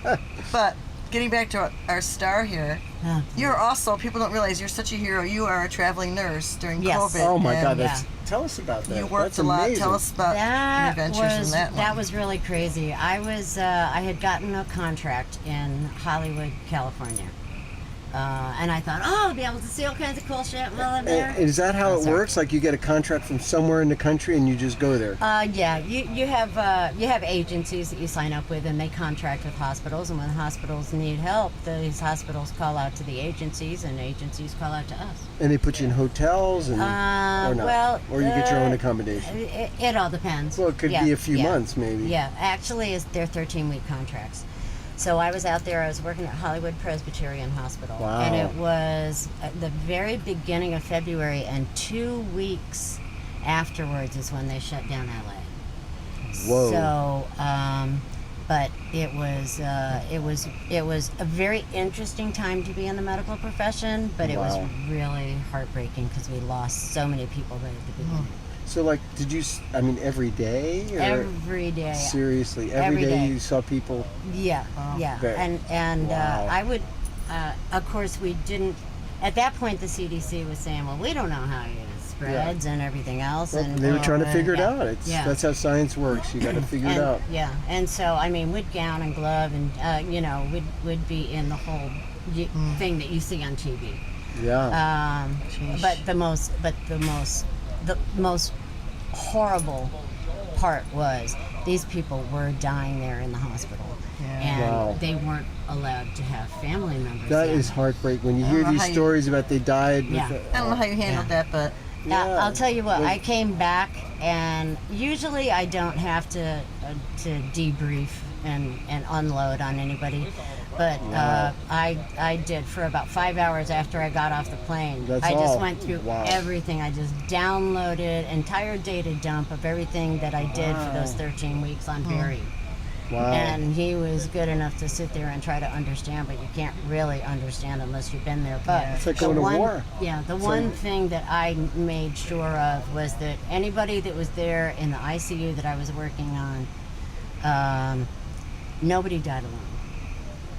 But getting back to our star here, Oh, you're also, people don't realize you're such a hero. You are a traveling nurse during Yes. COVID. Oh my and God! Tell us about that. You worked That's a lot. amazing. Tell us about your That adventures was in that one. was really crazy. I had gotten a contract in Hollywood, California, and I thought, oh, I'll be able to see all kinds of cool shit while I'm there. And is that how Oh, it sorry. works? Like you get a contract from somewhere in the country and you just go there? Yeah, you have agencies that you sign up with, and they contract with hospitals. And when hospitals need help, these hospitals call out to the agencies, and agencies call out to us. And they put you in hotels and or not? Well, or you get your own accommodation? It all depends. Well, it could be a few months maybe. Yeah, actually, they're 13-week contracts. So I was out there. I was working at Hollywood Presbyterian Hospital, Wow. and it was at the very beginning of February, and 2 weeks afterwards is when they shut down LA. Whoa. So, but it was a very interesting time to be in the medical profession, but it was Wow. really heartbreaking because we lost so many people right at the beginning. So like, did you? I mean, every day? Or Every day. seriously, Every every day day. you saw people. Yeah, yeah, Very- and Wow. I would, of course, we didn't. At that point, the CDC was saying, "Well, we don't know how it spreads and everything else," Well, and they were trying to figure it yeah, out. It's yeah. That's how science works. You got to figure it out. Yeah, and so I mean, we'd gown and glove, and we'd be in the whole thing that you see on TV. Yeah. But the most horrible part was these people were dying there in the hospital, and Wow. they weren't allowed to have family members. That in. is heartbreaking when you hear know these how you- stories about they died. Yeah. With I don't know how you handled that, but Yeah. I'll tell you what. Well- I came back, and usually I don't have to debrief and unload on anybody, but Wow. I did for about 5 hours after I got off the plane. That's I just all? went through Wow. everything. I just downloaded entire data dump of everything that I did for those 13 weeks on Barry. Wow. And he was good enough to sit there and try to understand, but you can't really understand unless you've been there. But It's like the going to one, war. yeah, the one thing that I made sure of was that anybody that was there in the ICU that I was working on, nobody died alone.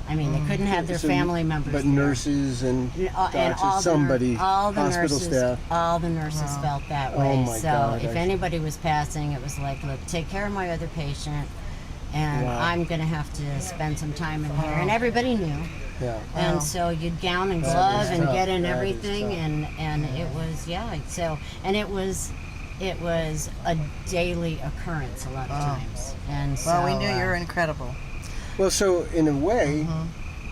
I mean, they couldn't have their So- family members But there. nurses and And doctors, all the, somebody, all the hospital nurses, staff. all the nurses felt that Oh way. my So God, if I- anybody was passing, it was like, look, take care of my other patient, and Wow. I'm gonna have to spend some time in here. And everybody knew. Yeah. And Wow. so you'd gown and That glove is and tough. get in That is everything, tough. and it was it was a daily occurrence a lot of times. And so well, we knew you were incredible. Well, so in a way,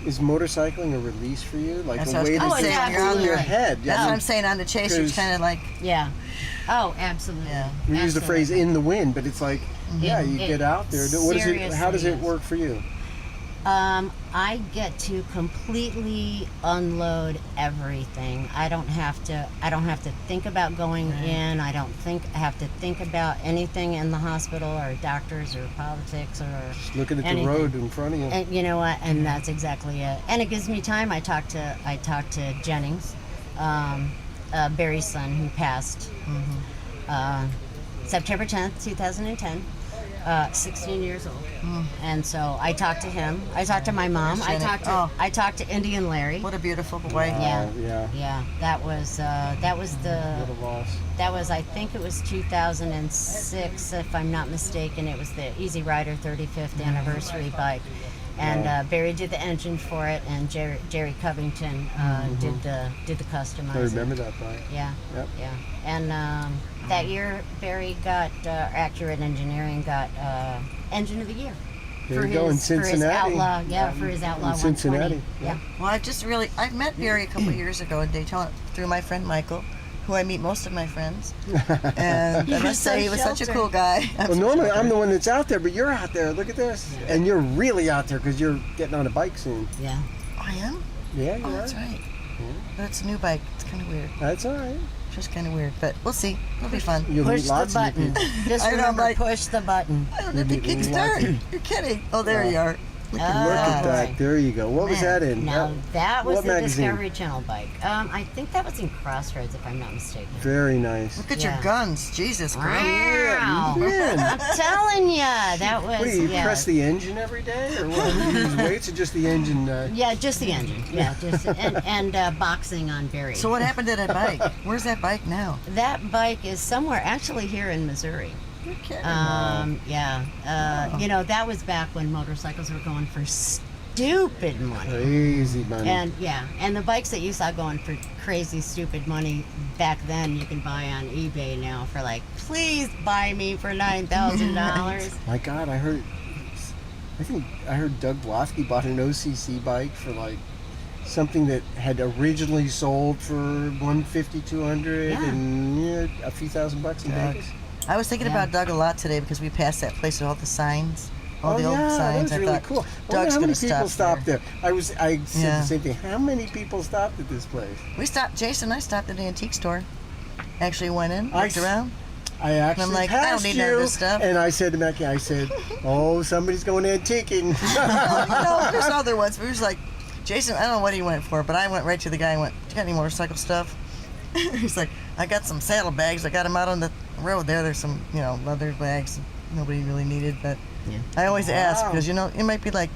is motorcycling a release for you? Like That's a what I was way gonna to say, get you're on in your there. head? That's Yeah. what I'm saying. On the chase, you're Because- kind of like, yeah. Oh, absolutely. Yeah. We use the phrase Absolutely. "in the wind," but it's like, yeah, you It get out there. What is it? How does it seriously work for you? I get to completely unload everything. I don't have to think about going in. I don't have to think about anything in the hospital or doctors or politics or Just looking at anything. the road in front of you. And you know what? And that's exactly it. And it gives me time. I talked to Jennings, Barry's son, who passed September 10th, 2010. 16 years old, and so I talked to him. I talked to my mom. I talked to Indian Larry. what a beautiful boy. Yeah. Yeah. Yeah, that was What a loss. I think it was 2006, if I'm not mistaken. It was the Easy Rider 35th anniversary bike, and Barry did the engine for it, and Jerry Covington did the customizing. I remember that bike. Yeah, Yep. yeah. And that year, Barry got Accurate Engineering got Engine of the Year. There for you go, in his for his Cincinnati. outlaw. Yeah, for his outlaw In Cincinnati. 120. Yeah. Well, I met Barry a couple years ago in Daytona through my friend Michael, who I meet most of my friends. And I must say, he was such a cool guy. Well, normally I'm the one that's out there, but you're out there. Look at this. And you're really out there because you're getting on a bike soon. Yeah. I am? Yeah, you Oh, are. that's right. But it's a new bike. It's kind of weird. That's all right. Just kind of weird, but we'll see. It'll be fun. You'll Push meet the lots of new button. people. Just I know, remember, like- push the button. I don't have to Maybe lots kickstart. You're kidding. Oh, there you are. Look at that. right. There you go. What was that in? Now that was what the magazine? Discovery Channel bike. I think that was in Crossroads, if I'm not mistaken. Very nice. Look at Yeah. your guns. Jesus Christ. Wow. Man. I'm telling ya, that was. What do you yeah. press the engine every day, or what? Do you use weights or just the engine? Yeah, just the engine. Yeah, just and boxing on Barry. So what happened to that bike? Where's that bike now? That bike is somewhere actually here in Missouri. You're kidding. Yeah. You know, that was back when motorcycles were going for stupid money. Crazy money. And the bikes that you saw going for crazy stupid money back then, you can buy on eBay now for like, please buy me for $9,000. My God, I heard Doug Blofsky bought an OCC bike for like something that had originally sold for $150, $200, Yeah. and a few $1,000 in Doug. Vegas. I was thinking Yeah. about Doug a lot today because we passed that place with all the signs. All Oh the old yeah, that signs. was I really thought, cool. I wonder Doug's how many gonna people stop stopped there. I said Yeah. the same thing. How many people stopped at this place? We stopped. Jason and I stopped at the antique store. Actually went in, looked around. I actually I'm like, I don't passed need you, none of this stuff. and I said to Mackie, I said, "Oh, somebody's going antiquing." No, there's other ones. We was like, Jason, I don't know what he went for, but I went right to the guy and went, "You got any motorcycle stuff?" He's like, "I got some saddlebags. I got them out on the road there. There's some, leather bags nobody really needed, but Yeah. I always ask Wow. because, it might be like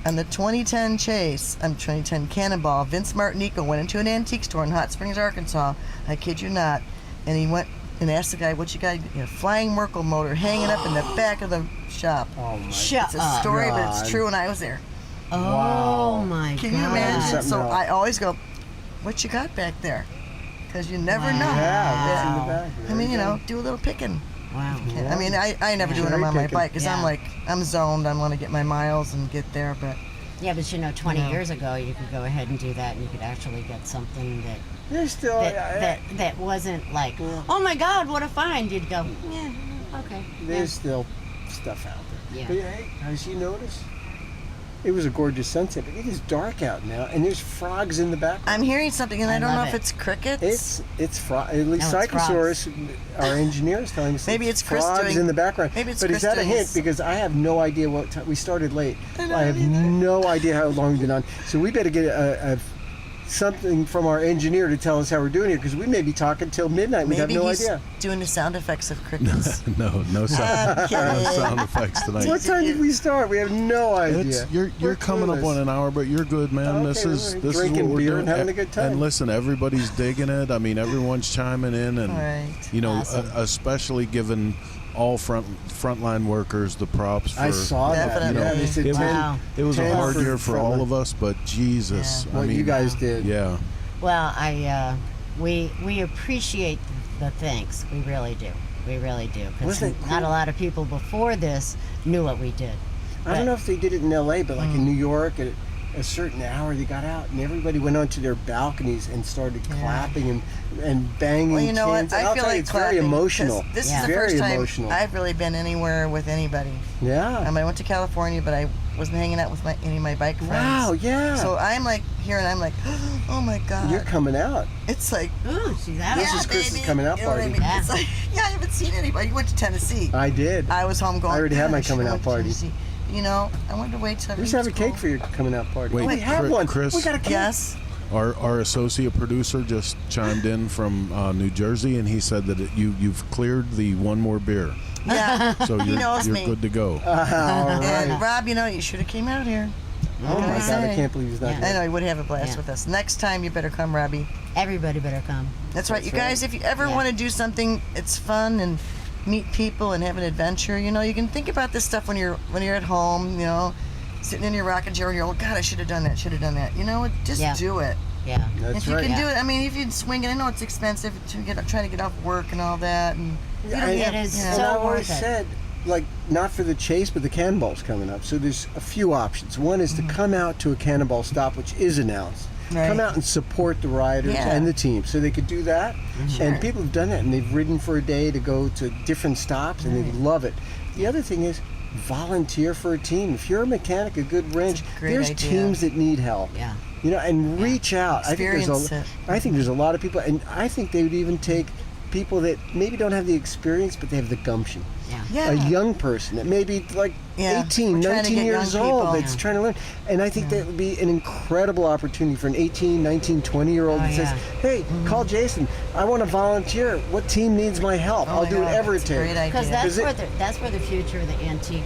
on the 2010 Chase, 2010 Cannonball, Vince Martinico went into an antique store in Hot Springs, Arkansas. I kid you not. And he went and asked the guy, "What you got?" Flying Merkle motor hanging up in the back of the shop. Oh my! Shut It's a up. story, but God. it's true, and I was there. Oh Wow. my Can God. you imagine? Something So else. I always go, "What you got back there?" Because you never Wow. know. Yeah, what's in the Wow. back? I There mean, you go. do a little picking. Wow. Yeah. I mean, I never do Cherry them on my picking. bike because Yeah. I'm zoned. I want to get my miles and get there, but Yeah, but 20 No. years ago, you could go ahead and do that, and you could actually get something that There's still. that wasn't like, oh my God, what a find! You'd go, yeah, okay. There's still stuff out there. Yeah. But hey, as you notice, it was a gorgeous sunset, but it is dark out now, and there's frogs in the background. I'm hearing something, and I, I don't know love if it. it's crickets. It's at least No, it's Psychosaurus, our engineer, is telling us Maybe it's Chris frogs doing- in the background. maybe it's but Chris is that a doing hint? his- Because I have no idea what time. We started late. I know, I have me neither. no idea how long we've been on. So we better get something from our engineer to tell us how we're doing here, because we may be talking till midnight. We have Maybe no he's idea. doing the sound effects of crickets. no sound, Okay. no sound effects tonight. What time did we start? We have no idea. You're We're coming up clueless. on an hour, but you're good, man. Okay, this is we're this is drinking what we're beer doing. and having a good time. And listen, everybody's digging it. I mean, everyone's chiming in, and Right. Awesome. especially giving all frontline workers the props for. I saw that. Definitely. Yeah, they said It, 10. Wow. it was a 10 hard for year for all of us, but Jesus, Yeah. I What mean, you guys did. yeah. Well, we appreciate the thanks. We really do. We really do. Because Wasn't it not a cool? lot of people before this knew what we did. I don't know if they did it in LA, but like in Mm. New York, at a certain hour they got out and everybody went onto their balconies and started clapping and banging. Well, you know what? cans. And I I'll feel tell you, like it's very clapping, 'cause emotional. This Yeah. is the Very first time emotional. I've really been anywhere with anybody. Yeah. I went to California, but I wasn't hanging out with any of my bike friends. Wow. Yeah. So I'm like here, and I'm like, oh my God. You're coming out. It's like, Ooh, she's out. This yeah, is Chris's baby. coming out You know what I party. mean? Yeah. It's like, yeah, I haven't seen anybody. You went to Tennessee. I did. I was home going. I already had my "God, I should've coming out went to party." Tennessee." I wanted to wait till We should have a cake for your coming out party. Wait, we have Chris- one. Chris- We got a cake. Yes. Our associate producer just chimed in from New Jersey, and he said that you've cleared the one more beer, Yeah. so He knows you're me. good to go. All right. And Rob, you should have came out here. Oh What my can I God! I say? can't believe he's not Yeah. I here. know he would have a blast Yeah. with us. Next time, you better come, Robbie. Everybody better come. That's right. You That's right. guys, if you ever Yeah. want to do something, it's fun and meet people and have an adventure. You can think about this stuff when you're at home. Sitting in your rocking chair and you're like, God, I should have done that. Just Yeah. do it. Yeah. That's If you right. can do it, I mean, if you swing it, I know it's expensive to try to get off work and all that, and you Yeah, don't I- have- It is you know, And so I've always worth it. said, like not for the chase, but the Cannonball's coming up. So there's a few options. One is to come out to a Cannonball stop, which is announced. Right. Come out and support the riders and the team. So they could do that. And people have done that, and they've ridden for a day to go to different stops, and they love it. The other thing is volunteer for a team. If you're a mechanic, a good wrench, there's teams that need help. Yeah. You know, and reach out. I think there's a lot of people, and I think they would even take people that maybe don't have the experience, but they have the gumption. Yeah. A young person that may be like 18, 19 years old that's trying to learn. And I think that would be an incredible opportunity for an 18, 19, 20-year-old that says, hey, call Jason. I want to volunteer. What team needs my help? I'll do whatever it takes. Because that's where the future of the antique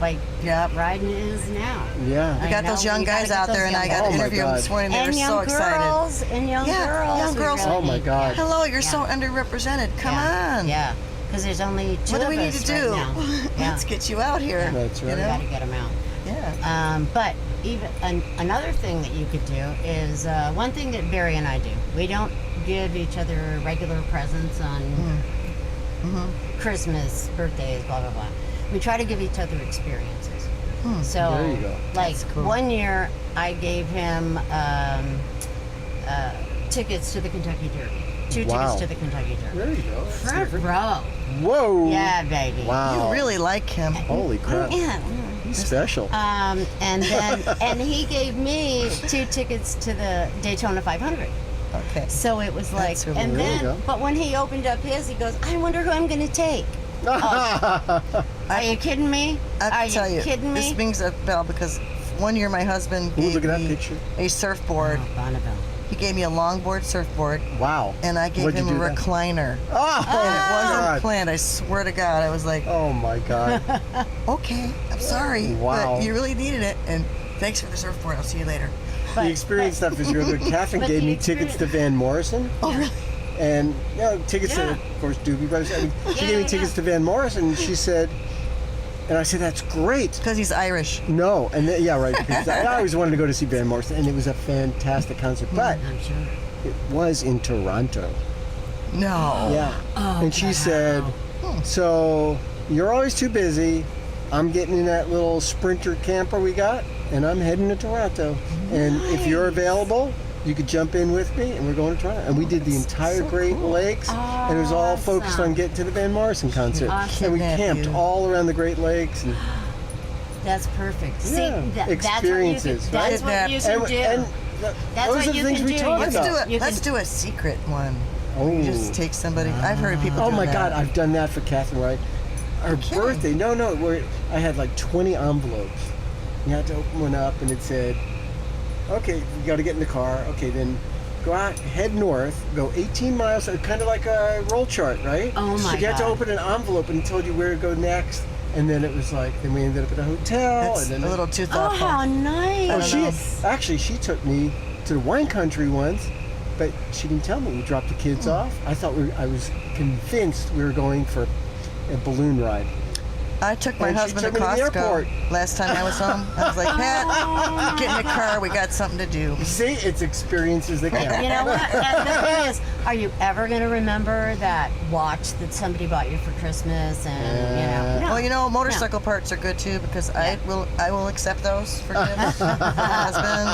bike riding is now. Yeah. We got those young guys out there, and I got to interview them this morning. They were so excited. And young girls. Young girls. Oh, my God. Hello, you're so underrepresented. Come on. Yeah. Because there's only two What do of we need us to do? right now. Let's get you out here. That's right. You We know? got to get them out. Yeah. But even another thing that you could do is one thing that Barry and I do. We don't give each other regular presents on Christmas, birthdays, blah blah blah. We try to give each other experiences. So, There you go. like cool. one year, I gave him tickets to the Kentucky Derby. 2 tickets to the Kentucky Derby. There you go. Front row. Whoa. Yeah, baby. Wow. You really like him. Holy crap. Yeah. He's special. And then and he gave me 2 tickets to the Daytona 500. Okay. So it was like, That's really and There you then, go. but when he opened up his, he goes, I wonder who I'm going to take. Are you kidding me? I Are have to tell you, kidding me? this rings a bell because one year my husband Ooh, gave look at that me picture. a surfboard. Oh, Bonneville. He gave me a longboard surfboard, Wow. and I gave What'd him you a do then? recliner. Oh, And it wasn't God. planned. I swear to God, I was like, Oh, my God. okay, I'm sorry, Wow. but you really needed it, and thanks for the surfboard. I'll see you later. The experience stuff is really good. Catherine but gave the me tickets to experience- Van Morrison. Oh, really? And, you know, tickets to, of course, Doobie Brothers. I mean, she gave me tickets to Van Morrison, and she said, and I said, that's great. Because he's Irish. No, and then, yeah, right. Because I always wanted to go to see Van Morrison, and it was a fantastic concert. But I'm sure. it was in Toronto. No. Yeah. And she said, so you're always too busy. I'm getting in that little Sprinter camper we got, and I'm heading to Toronto. And if you're available, you could jump in with me, and we're going to Toronto. And we did the entire Great Lakes, and it was all focused on getting to the Van Morrison concert. Awesome. And we Isn't that camped beautiful? all around the Great Lakes. And, That's perfect. See, Yeah, experiences, that's what you can do. That's those what are the you things can we do. talk Let's about. do it. You Let's can- do a secret one. Oh. You just take somebody. I've heard of people Oh doing my that. God, I've done that for Catherine Wright. Her kidding. birthday, I had like 20 envelopes. You had to open one up and it said, okay, you got to get in the car. Okay, then go out, head north, go 18 miles, kind of like a roll chart, right? Oh my So you had to God. open an envelope and it told you where to go next. And then it was like, then we ended up at a hotel. That's and then a little too Oh, thoughtful. how nice. don't she took me to the wine country once, but she didn't tell me. We dropped the kids off. I was convinced we were going for a balloon ride. I took my And she husband took to me to the airport. Costco last time I was home. I was like, Pat, get in the car. We got something to do. You see, it's experiences that count. You know what? And the thing is, are you ever going to remember that watch that somebody bought you for Christmas? And you know, Well, you know, motorcycle parts are good too because I will accept those for gifts. My husband.